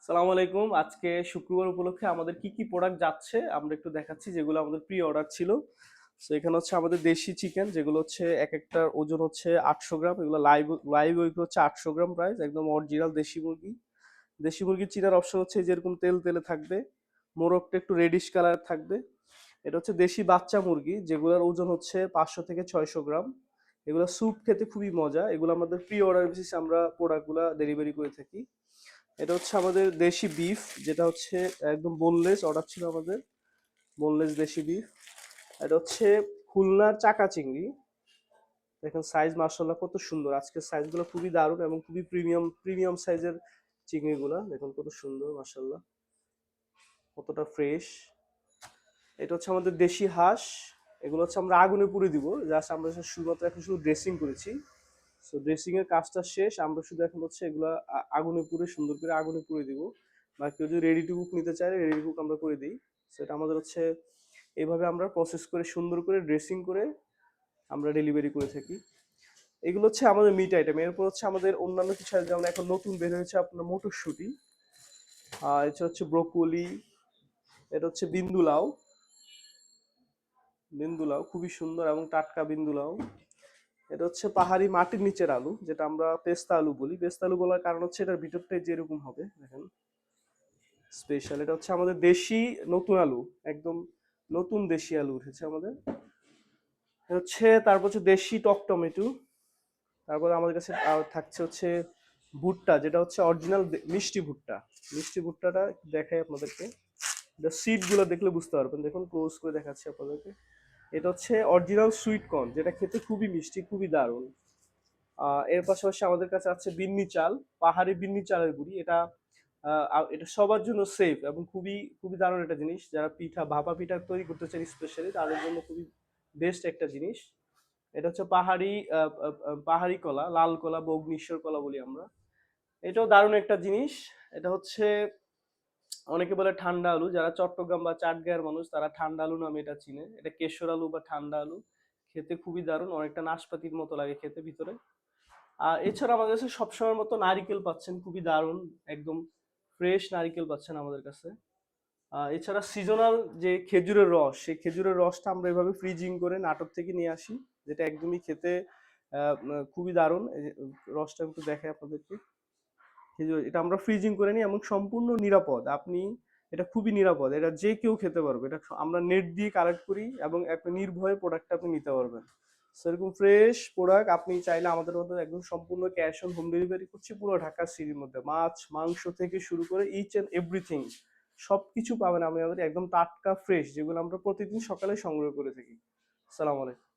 সালাম আলাইকুম। আজকে শুক্রবার উপলক্ষে আমাদের কি প্রোডাক্ট যাচ্ছে আমরা একটু দেখাচ্ছি, যেগুলো আমাদের প্রি অর্ডার ছিল। সো এখানে হচ্ছে আমাদের দেশি চিকেন, যেগুলো হচ্ছে এক একটার ওজন হচ্ছে 800 গ্রাম। এগুলো লাইভ লাইভ ওয়েট হচ্ছে 800 গ্রাম প্রাইস, একদম অরিজিনাল দেশি মুরগি। দেশি মুরগির চিনার অপশন হচ্ছে যেরকম তেল তেলে থাকবে, মোরগটা একটু রেডিশ কালার থাকবে। এটা হচ্ছে দেশি বাচ্চা মুরগি, যেগুলোর ওজন হচ্ছে 500 থেকে 600 গ্রাম। এগুলো স্যুপ খেতে খুবই মজা। এগুলো আমাদের প্রি অর্ডার বেসিসে আমরা প্রোডাক্টগুলো ডেলিভারি করে থাকি। এটা হচ্ছে আমাদের দেশি বিফ, যেটা হচ্ছে একদম বোনলেস অর্ডার ছিল আমাদের, বোনলেস দেশি বিফ। এটা হচ্ছে খুলনার চাকা চিংড়ি। দেখেন সাইজ মার্শাল্লাহ কত সুন্দর, আজকের সাইজগুলো খুবই দারুণ এবং খুবই প্রিমিয়াম প্রিমিয়াম সাইজের চিংড়িগুলো দেখুন কত সুন্দর মার্শাল্লাহ, কতটা ফ্রেশ। এটা হচ্ছে আমাদের দেশি হাঁস। এগুলো হচ্ছে আমরা আগুনে পুড়ে দিব, জাস্ট আমরা শুধুমাত্র এখন শুধু ড্রেসিং করেছি। সো ড্রেসিং এর কাজটা শেষ, আমরা শুধু এখন হচ্ছে এগুলা আগুনে পুড়ে সুন্দর করে আগুনে পুড়ে দিব। বা কেউ যদি রেডি টু কুক নিতে চায় রেডি টু কুক আমরা করে দিই। সেটা আমাদের হচ্ছে এইভাবে আমরা প্রসেস করে সুন্দর করে ড্রেসিং করে আমরা ডেলিভারি করে থাকি। এগুলো হচ্ছে আমাদের মিট আইটেম। এরপর হচ্ছে আমাদের অন্যান্য কিছু item, যেমন এখন নতুন বের হয়েছে আপনার মটরশুঁটি, এটা হচ্ছে ব্রোকলি, এটা হচ্ছে বিন্দু লাউ। বিন্দু লাউ খুবই সুন্দর এবং টাটকা বিন্দু লাউ। এটা হচ্ছে পাহাড়ি মাটির নিচের আলু, যেটা আমরা পেস্তা আলু বলি। পেস্তা আলু বলার কারণ হচ্ছে এটার ভিতরটাই যেরকম হবে দেখেন, স্পেশাল। এটা হচ্ছে আমাদের দেশি নতুন আলু, একদম নতুন দেশি আলু উঠেছে আমাদের। এটা হচ্ছে তারপর হচ্ছে দেশি টক টমেটো। তারপরে আমাদের কাছে থাকছে হচ্ছে ভুট্টা, যেটা হচ্ছে অরিজিনাল মিষ্টি ভুট্টা। মিষ্টি ভুট্টাটা দেখাই আপনাদেরকে, এটা সিড গুলো দেখলে বুঝতে পারবেন, দেখুন ক্লোজ করে দেখাচ্ছি আপনাদেরকে। এটা হচ্ছে অরিজিনাল সুইট কর্ন, যেটা খেতে খুবই মিষ্টি, খুবই দারুণ। এর পাশাপাশি আমাদের কাছে আছে বিন্নি চাল, পাহাড়ি বিন্নি চালের গুঁড়ি। এটা এটা সবার জন্য সেফ এবং খুবই খুবই দারুণ একটা জিনিস। যারা পিঠা ভাপা পিঠা তৈরি করতে চান স্পেশালি, তাদের জন্য খুবই বেস্ট একটা জিনিস। এটা হচ্ছে পাহাড়ি পাহাড়ি কলা, লাল কলা বা অগ্নিশ্বর কলা বলি আমরা। এটাও দারুণ একটা জিনিস। এটা হচ্ছে অনেকে বলে ঠান্ডা আলু, যারা চট্টগ্রাম বা চাটগাঁয়ের মানুষ তারা ঠান্ডা আলু নামে এটা চিনে। এটা কেশর আলু বা ঠান্ডা আলু, খেতে খুবই দারুণ, অনেকটা নাশপাতির মতো লাগে খেতে ভিতরে। আর এছাড়া আমাদের কাছে সবসময়ের মতো নারিকেল পাচ্ছেন, খুবই দারুণ, একদম ফ্রেশ নারিকেল পাচ্ছেন আমাদের কাছে। এছাড়া সিজনাল যে খেজুরের রস, সেই খেজুরের রসটা আমরা এভাবে ফ্রিজিং করে নাটোর থেকে নিয়ে আসি, যেটা একদমই খেতে খুবই দারুণ। এই যে রসটা একটু দেখাই আপনাদেরকে। খেজুর এটা আমরা ফ্রিজিং করে নিই এবং সম্পূর্ণ নিরাপদ। আপনি এটা খুবই নিরাপদ, এটা যে কেউ খেতে পারবে। এটা আমরা নেট দিয়ে কালেক্ট করি এবং একটা নির্ভয়ে প্রোডাক্টটা আপনি নিতে পারবেন। সেরকম ফ্রেশ প্রোডাক্ট আপনি চাইলে আমাদের মধ্যে একদম সম্পূর্ণ ক্যাশ অন হোম ডেলিভারি করছি পুরো ঢাকা সিটির মধ্যে। মাছ মাংস থেকে শুরু করে ইচ এন্ড এভরিথিং সবকিছু পাবেন আমাদের একদম টাটকা ফ্রেশ, যেগুলো আমরা প্রতিদিন সকালে সংগ্রহ করে থাকি। আসসালামু আলাইকুম।